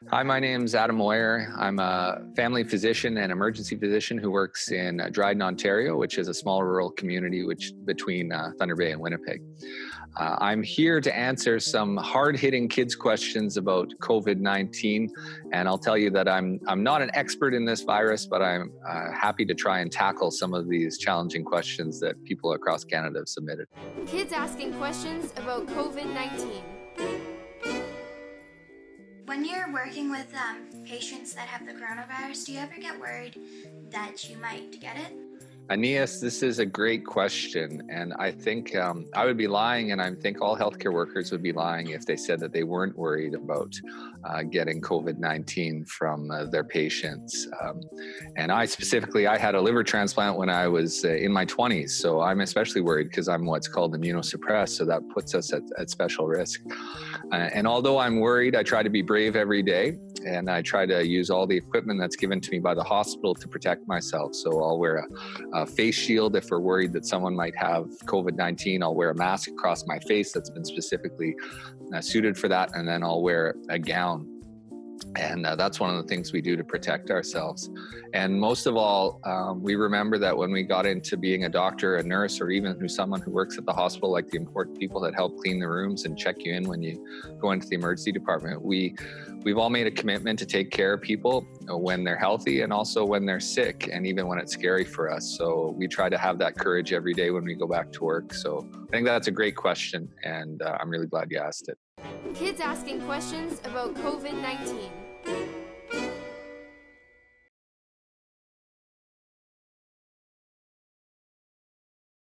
Hi, my name's Adam Moir. I'm a family physician and emergency physician who works in Dryden, Ontario, which is a small rural community between Thunder Bay and Winnipeg. I'm here to answer some hard-hitting kids' questions about COVID-19, and I'll tell you that I'm not an expert in this virus, but I'm happy to try and tackle some of these challenging questions that people across Canada have submitted. Kids asking questions about COVID-19. When you're working with patients that have the coronavirus, do you ever get worried that you might get it? Anais, this is a great question. And I think I would be lying, and I think all healthcare workers would be lying if they said that they weren't worried about getting COVID-19 from their patients. And I had a liver transplant when I was in my 20s. So I'm especially worried because I'm what's called immunosuppressed. So that puts us at special risk. And although I'm worried, I try to be brave every day. And I try to use all the equipment that's given to me by the hospital to protect myself. So I'll wear a face shield if we're worried that someone might have COVID-19. I'll wear a mask across my face that's been specifically suited for that. And then I'll wear a gown. And that's one of the things we do to protect ourselves. And most of all, we remember that when we got into being a doctor, a nurse, or even someone who works at the hospital, like the important people that help clean the rooms and check you in when you go into the emergency department, we've all made a commitment to take care of people when they're healthy and also when they're sick, and even when it's scary for us. So we try to have that courage every day when we go back to work. So I think that's a great question, and I'm really glad you asked it. Kids asking questions about COVID-19.